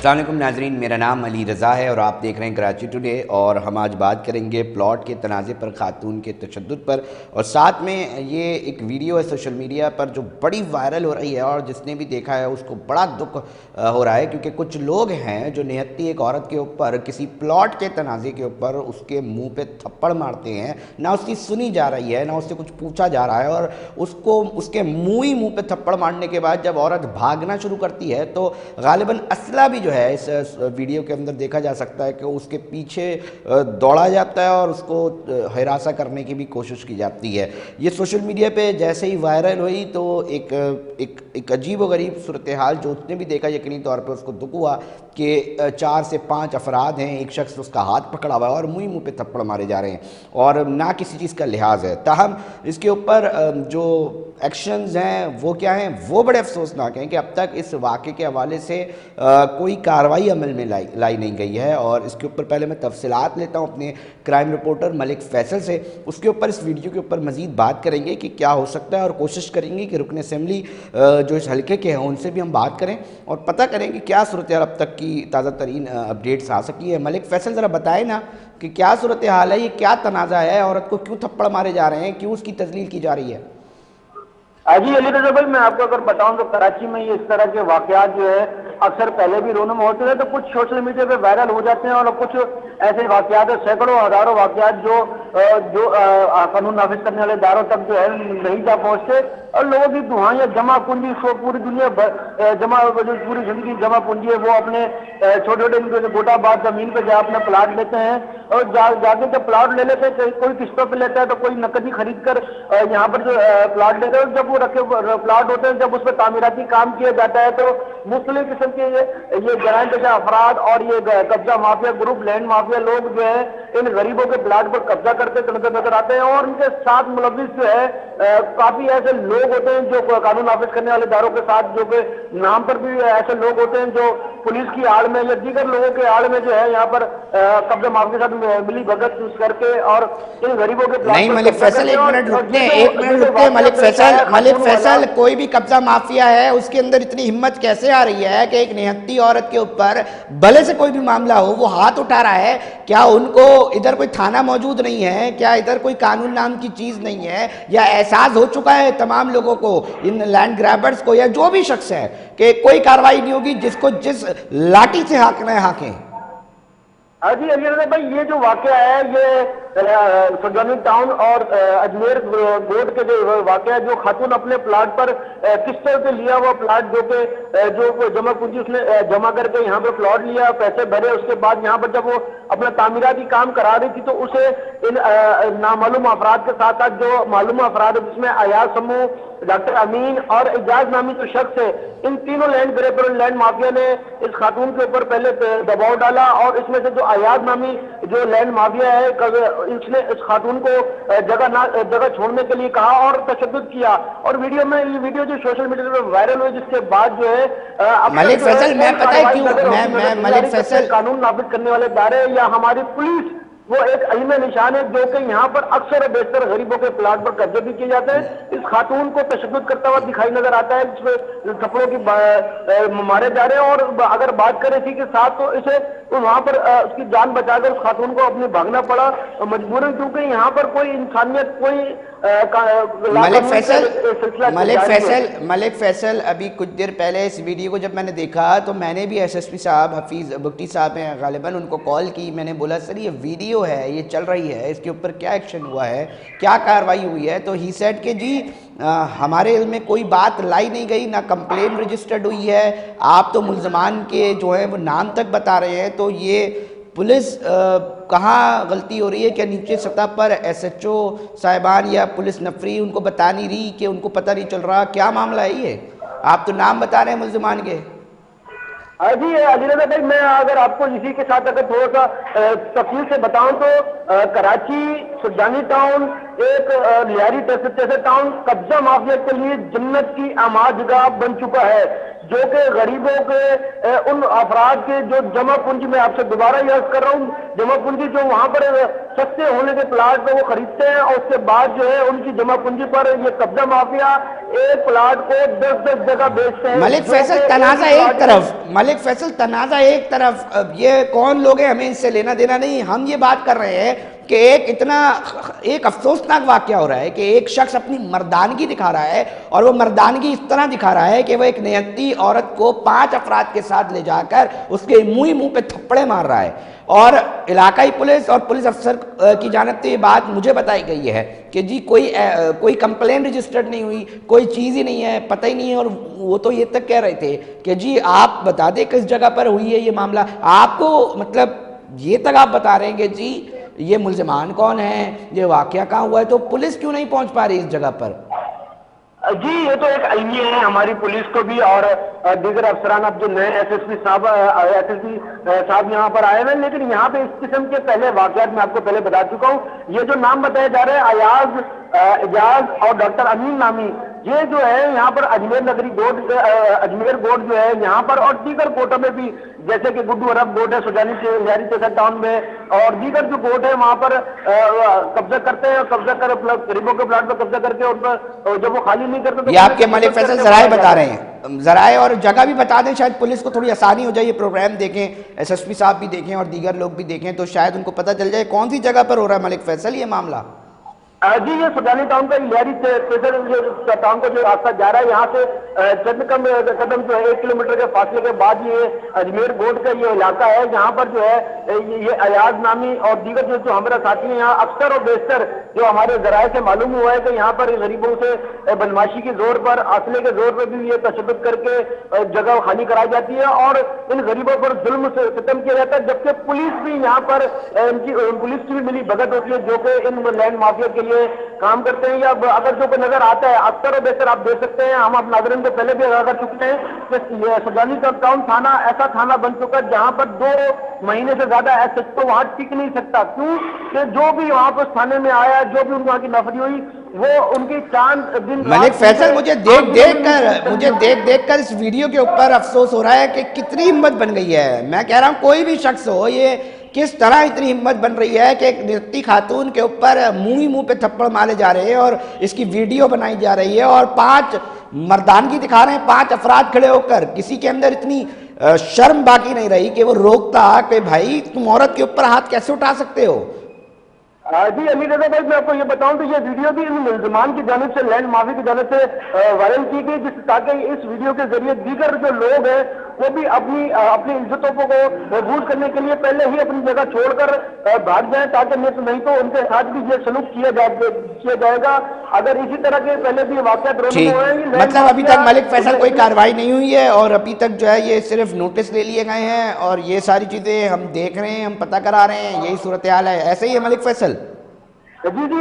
السلام علیکم ناظرین، میرا نام علی رضا ہے اور آپ دیکھ رہے ہیں کراچی ٹوڈے، اور ہم آج بات کریں گے پلاٹ کے تنازع پر، خاتون کے تشدد پر، اور ساتھ میں یہ ایک ویڈیو ہے سوشل میڈیا پر جو بڑی وائرل ہو رہی ہے، اور جس نے بھی دیکھا ہے اس کو بڑا دکھ ہو رہا ہے، کیونکہ کچھ لوگ ہیں جو نہتی ایک عورت کے اوپر کسی پلاٹ کے تنازع کے اوپر اس کے منہ پہ تھپڑ مارتے ہیں، نہ اس کی سنی جا رہی ہے، نہ اس سے کچھ پوچھا جا رہا ہے، اور اس کے منہ پہ تھپڑ مارنے کے بعد جب عورت بھاگنا شروع کرتی ہے تو غالباً اسلحہ بھی جو ہے اس ویڈیو کے اندر دیکھا جا سکتا ہے کہ اس کے پیچھے دوڑا جاتا ہے اور اس کو ہراساں کرنے کی بھی کوشش کی جاتی ہے۔ یہ سوشل میڈیا پہ جیسے ہی وائرل ہوئی تو ایک عجیب و غریب صورتحال جو اس نے بھی دیکھا، یقینی طور پہ اس کو دکھ ہوا کہ 4 سے 5 افراد ہیں، ایک شخص اس کا ہاتھ پکڑا ہوا ہے اور منہ پہ تھپڑ مارے جا رہے ہیں اور نہ کسی چیز کا لحاظ ہے۔ تاہم اس کے اوپر جو ایکشنز ہیں وہ کیا ہیں، وہ بڑے افسوسناک ہیں کہ اب تک اس واقعے کے حوالے سے کوئی کارروائی عمل میں لائی نہیں گئی ہے، اور اس کے اوپر پہلے میں تفصیلات لیتا ہوں اپنے کرائم رپورٹر ملک فیصل سے، اس کے اوپر اس ویڈیو کے اوپر مزید بات کریں گے کہ کیا ہو سکتا ہے، اور کوشش کریں گے کہ رکن اسمبلی جو اس حلقے کے ہیں ان سے بھی ہم بات کریں اور پتہ کریں کہ کیا صورتحال اب تک کی تازہ ترین اپڈیٹس آ سکی ہے۔ ملک فیصل ذرا بتائیں نا کہ کیا صورتحال ہے، یہ کیا تنازع ہے، عورت کو کیوں تھپڑ مارے جا رہے ہیں، کیوں اس کی تذلیل کی جا رہی ہے؟ جی علی رضا بھائی، میں آپ کو اگر بتاؤں تو کراچی میں یہ اس طرح کے واقعات جو ہے اکثر پہلے بھی رونما ہوتے ہیں، تو کچھ سوشل میڈیا پہ وائرل ہو جاتے ہیں، اور کچھ ایسے واقعات سینکڑوں ہزاروں واقعات جو قانون نافذ کرنے والے اداروں تک جو ہے نہیں جا پہنچتے، اور لوگوں کی دعائیں یا جمع پونجی پوری دنیا پوری زندگی جمع پونجی ہے وہ اپنے چھوٹے چھوٹے گوٹا بعد زمین پہ جا اپنا پلاٹ لیتے ہیں، اور جا کے جب پلاٹ لے لیتے ہیں کوئی قسطوں پہ لیتا ہے تو کوئی نقدی خرید کر یہاں پر جو پلاٹ لیتے ہیں، جب وہ رکھے پلاٹ ہوتے ہیں جب اس پہ تعمیراتی کام کیا جاتا ہے تو مختلف قسم کے یہ جرائم پیشہ افراد اور یہ قبضہ مافیا گروپ، لینڈ مافیا لوگ جو ہے ان غریبوں کے پلاٹ پر قبضہ کرتے نظر آتے ہیں، اور ان کے ساتھ ملوث جو ہے کافی ایسے لوگ ہوتے ہیں جو قانون نافذ کرنے والے اداروں کے ساتھ، جو کہ نام پر بھی ایسے لوگ ہوتے ہیں جو پولیس کی آڑ میں یا دیگر لوگوں کے آڑ میں جو ہے یہاں پر قبضہ مافیا کے ساتھ ملی بھگت کر کے اور ان غریبوں کے پلاٹ نہیں پر ملک قبضہ فیصل، کرتے ایک ہیں۔ منٹ رکتے ہیں، ملک خاتون والا فیصل، کوئی بھی قبضہ مافیا ہے اس کے اندر اتنی ہمت کیسے آ رہی ہے کہ ایک نہتی عورت کے اوپر بھلے سے کوئی بھی معاملہ ہو وہ ہاتھ اٹھا رہا ہے؟ کیا ان کو ادھر کوئی تھانہ موجود نہیں ہے؟ کیا ادھر کوئی قانون نام کی چیز نہیں ہے؟ یا احساس ہو چکا ہے تمام لوگوں کو، ان لینڈ گریبرز کو یا جو بھی شخص ہے، کہ کوئی کارروائی نہیں ہوگی، جس کو جس لاٹھی سے ہانکنا ہے ہانکیں؟ جی علی رضا بھائی، یہ جو واقعہ ہے یہ سرجانی ٹاؤن اور اجمیر گوٹ کے جو واقعہ ہے، جو خاتون اپنے پلاٹ پر قسطوں پہ لیا ہوا پلاٹ جو جمع پونجی اس نے جمع کر کے یہاں پہ پلاٹ لیا، پیسے بھرے، اس کے بعد یہاں پر جب وہ اپنا تعمیراتی کام کرا رہی تھی تو اسے ان نامعلوم افراد کے ساتھ ساتھ جو معلوم افراد جس میں ایاز سمو، ڈاکٹر امین اور اعجاز نامی جو شخص ہے، ان تینوں لینڈ گریبر لینڈ مافیا نے اس خاتون کے اوپر پہلے دباؤ ڈالا، اور اس میں سے جو ایاز نامی جو لینڈ مافیا ہے اس نے اس خاتون کو جگہ چھوڑنے کے لیے کہا اور تشدد کیا، اور یہ ویڈیو جو سوشل میڈیا پر وائرل ہوئی، جس کے بعد جو ہے ملک فیصل، میں پتہ ہے کیوں میں ملک فیصل قانون نافذ کرنے والے ادارے یا ہماری پولیس وہ ایک علم نشان ہے، جو کہ یہاں پر اکثر و بیشتر غریبوں کے پلاٹ پر قبضے بھی کیے جاتے ہیں۔ اس خاتون کو تشدد کرتا ہوا دکھائی نظر آتا ہے، جس میں تھپڑوں کی مارے جا رہے ہیں، اور اگر بات کریں اسی کے ساتھ تو اسے وہاں پر اس کی جان بچا کر اس خاتون کو اپنی بھاگنا پڑا مجبوراً، کیونکہ یہاں پر کوئی انسانیت، کوئی ملک فیصل، ابھی کچھ دیر پہلے اس ویڈیو کو جب میں نے دیکھا تو میں نے بھی ایس ایس پی صاحب حفیظ بگٹی صاحب ہیں غالباً، ان کو کال کی، میں نے بولا سر یہ ویڈیو ہے، یہ چل رہی ہے، اس کے اوپر کیا ایکشن ہوا ہے، کیا کارروائی ہوئی ہے؟ تو ہی سیڈ کہ جی ہمارے علم میں کوئی بات لائی نہیں گئی، نہ کمپلین رجسٹرڈ ہوئی ہے، آپ تو ملزمان کے جو ہیں وہ نام تک بتا رہے ہیں، تو یہ پولیس کہاں غلطی ہو رہی ہے؟ کہ نیچے سطح پر ایس ایچ او صاحبان یا پولیس نفری ان کو بتا نہیں رہی، کہ ان کو پتہ نہیں چل رہا؟ کیا معاملہ ہے یہ؟ آپ تو نام بتا رہے ہیں ملزمان کے۔ جی علی رضا بھائی، میں اگر آپ کو اسی کے ساتھ اگر تھوڑا سا تفصیل سے بتاؤں تو کراچی، سرجانی ٹاؤن، ایک لیاری تیسر ٹاؤن قبضہ مافیا کے لیے جنت کی آماد جگہ بن چکا ہے، جو کہ غریبوں کے ان افراد کے جو جمع پونجی، میں آپ سے دوبارہ یہ عرض کر رہا ہوں، جمع پونجی جو وہاں پر سستے ہونے کے پلاٹ پہ وہ خریدتے ہیں اور اس کے بعد جو ہے ان کی جمع پونجی پر یہ قبضہ مافیا ایک پلاٹ کو 10 جگہ بیچتے ہیں۔ ملک فیصل تنازع ایک طرف، ملک فیصل تنازع ایک طرف، یہ کون لوگ ہیں ہمیں اس سے لینا دینا نہیں، ہم یہ بات کر رہے ہیں کہ ایک افسوسناک واقعہ ہو رہا ہے کہ ایک شخص اپنی مردانگی دکھا رہا ہے، اور وہ مردانگی اس طرح دکھا رہا ہے کہ وہ ایک نہتی عورت کو 5 افراد کے ساتھ لے جا کر اس کے منہ پہ تھپڑے مار رہا ہے، اور علاقائی پولیس اور پولیس افسر کی جانب سے یہ بات مجھے بتائی گئی ہے کہ جی کوئی کمپلین رجسٹرڈ نہیں ہوئی، کوئی چیز ہی نہیں ہے، پتہ ہی نہیں ہے، اور وہ تو یہ تک کہہ رہے تھے کہ جی آپ بتا دیں کس جگہ پر ہوئی ہے یہ معاملہ، آپ کو مطلب یہ تک آپ بتا رہے ہیں کہ جی یہ ملزمان کون ہیں، یہ واقعہ کہاں ہوا ہے، تو پولیس کیوں نہیں پہنچ پا رہی اس جگہ پر؟ جی یہ تو ایک المیہ ہے ہماری پولیس کو بھی اور دیگر افسران، اب جو نئے ایس ایس پی صاحب یہاں پر آئے ہیں، لیکن یہاں پہ اس قسم کے پہلے واقعات میں آپ کو پہلے بتا چکا ہوں۔ یہ جو نام بتائے جا رہے ہیں ایاز، اعجاز اور ڈاکٹر امین نامی، یہ جو ہے یہاں پر اجمیر نگری گوٹ، اجمیر گوٹ جو ہے یہاں پر، اور دیگر گوٹوں میں بھی جیسے کہ گڈو عرب گوٹ ہے سجانی لیاری تیسر ٹاؤن میں، اور دیگر جو گوٹ ہے وہاں پر قبضہ کرتے ہیں، قبضہ کر غریبوں کے پلاٹ پر قبضہ کر کے ان پر جب وہ خالی نہیں کرتے تو یہ آپ کے ملک فیصل ذرائع بتا رہے ہیں، ذرائع اور جگہ بھی بتا دیں، شاید پولیس کو تھوڑی آسانی ہو جائے، یہ پروگرام دیکھیں، ایس ایس پی صاحب بھی دیکھیں اور دیگر لوگ بھی دیکھیں تو شاید ان کو پتہ چل جائے کون سی جگہ پر ہو رہا ہے ملک فیصل یہ معاملہ۔ جی یہ سجانی ٹاؤن کا لیاری تیسر ٹاؤن کا جو راستہ جا رہا ہے، یہاں سے چند قدم جو ہے 1 کلومیٹر کے فاصلے کے بعد یہ اجمیر گوٹ کا یہ علاقہ ہے، جہاں پر جو ہے یہ ایاز نامی اور دیگر جو ہمارا ساتھی ہیں یہاں اکثر اور بیشتر جو ہمارے ذرائع سے معلوم ہوا ہے کہ یہاں پر غریبوں سے بدماشی کے زور پر، اسلحے کے زور پر بھی یہ تشدد کر کے جگہ خالی کرائی جاتی ہے اور ان غریبوں پر ظلم سے ختم کیا جاتا ہے، جبکہ پولیس بھی یہاں پر پولیس کی بھی ملی بھگت ہوتی ہے جو کہ ان لینڈ مافیا کے لیے کام کرتے ہیں، یا اگر جو نظر آتا ہے اکثر و بیشتر آپ دیکھ سکتے ہیں، ہم اپنے ناظرین کو پہلے بھی آگاہ کر چکے ہیں کہ سجانی ٹاؤن تھانہ ایسا تھانہ بن چکا ہے جہاں پر 2 مہینے سے زیادہ ایس ایچ او وہاں ٹک نہیں سکتا، کیوں کہ جو بھی وہاں پر تھانے میں آیا، جو بھی ان وہاں کی نفری ہوئی، وہ ان کی چاند دن ملک فیصل مجھے دیکھ کر اس ویڈیو کے اوپر افسوس ہو رہا ہے کہ کتنی ہمت بن گئی ہے، میں کہہ رہا ہوں کوئی بھی شخص ہو، یہ کس طرح اتنی ہمت بن رہی ہے کہ ایک نرتی خاتون کے اوپر منہ پہ تھپڑ مارے جا رہے ہیں اور اس کی ویڈیو بنائی جا رہی ہے، اور 5 مردانگی دکھا رہے ہیں، 5 افراد کھڑے ہو کر، کسی کے اندر اتنی شرم باقی نہیں رہی کہ وہ روکتا کہ بھائی تم عورت کے اوپر ہاتھ کیسے اٹھا سکتے ہو؟ جی علی رضا بھائی میں آپ کو یہ بتاؤں تو یہ ویڈیو بھی ان ملزمان کی جانب سے، لینڈ مافیا کی جانب سے وائرل کی گئی، تاکہ اس ویڈیو کے ذریعے دیگر جو لوگ ہیں وہ بھی اپنی عزتوں کو محفوظ کرنے کے لیے پہلے ہی اپنی جگہ چھوڑ کر بھاگ جائیں، تاکہ نہیں تو ان کے ساتھ بھی یہ سلوک کیا جائے گا اگر اسی طرح کے پہلے بھی واقعات ٹھیک، مطلب ابھی تک ملک فیصل کوئی کارروائی نہیں ہوئی ہے اور ابھی تک جو ہے یہ صرف نوٹس لے لیے گئے ہیں اور یہ ساری چیزیں ہم دیکھ رہے ہیں، ہم پتہ کرا رہے ہیں، یہی صورتحال ہے، ایسے ہی ہے ملک فیصل؟ جی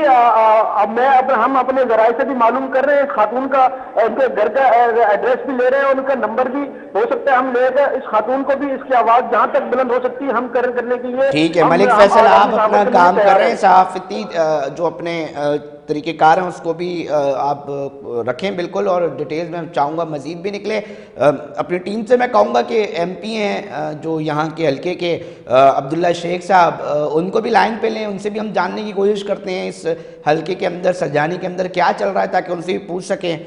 ہم اپنے ذرائع سے بھی معلوم کر رہے ہیں، خاتون کا ان کے گھر کا ایڈریس بھی لے رہے ہیں، ان کا نمبر بھی ہو سکتا ہے ہم لے کر اس خاتون کو بھی اس کی آواز جہاں تک بلند ہو سکتی ہے ہم کرنے کے لیے ٹھیک ہے ملک فیصل، آپ اپنا کام کر رہے ہیں، صحافتی جو اپنے طریقہ کار ہیں اس کو بھی آپ رکھیں بالکل، اور ڈیٹیلز میں چاہوں گا مزید بھی نکلے، اپنی ٹیم سے میں کہوں گا کہ ایم پی ہیں جو یہاں کے حلقے کے عبداللہ شیخ صاحب، ان کو بھی لائن پہ لیں، ان سے بھی ہم جاننے کی کوشش کرتے ہیں اس حلقے کے اندر سجانی کے اندر کیا چل رہا ہے تاکہ ان سے بھی پوچھ سکیں،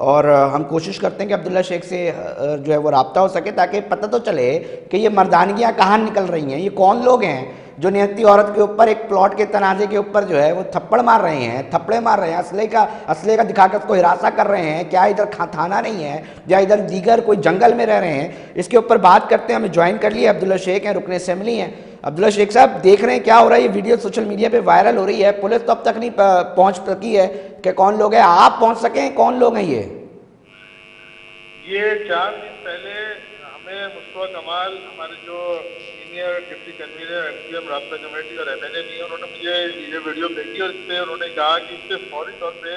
اور ہم کوشش کرتے ہیں کہ عبداللہ شیخ سے جو ہے وہ رابطہ ہو سکے تاکہ پتہ تو چلے کہ یہ مردانگیاں کہاں نکل رہی ہیں، یہ کون لوگ ہیں جو نہتی عورت کے اوپر ایک پلاٹ کے تنازع کے اوپر جو ہے وہ تھپڑ مار رہے ہیں، تھپڑے مار رہے ہیں، اسلحے کا دکھا کر اس کو ہراساں کر رہے ہیں، کیا ادھر تھانہ نہیں ہے یا ادھر دیگر کوئی جنگل میں رہ رہے ہیں، اس کے اوپر بات کرتے ہیں۔ ہمیں جوائن کر لیے عبداللہ شیخ ہیں، رکن اسمبلی ہیں۔ عبداللہ شیخ صاحب دیکھ رہے ہیں کیا ہو رہا ہے، یہ ویڈیو سوشل میڈیا پہ وائرل ہو رہی ہے، پولیس تو اب تک نہیں پہنچ سکی ہے کہ کون لوگ ہیں، آپ پہنچ سکیں کون لوگ ہیں یہ 4 دن پہلے ہمیں مصطفیٰ کمال ہمارے جو senior deputy convener M P M رابطہ کمیٹی اور ایم این اے بھی ہیں، انہوں نے مجھے یہ ویڈیو بھیجی اور اس پہ انہوں نے کہا کہ اس پہ فوری طور پہ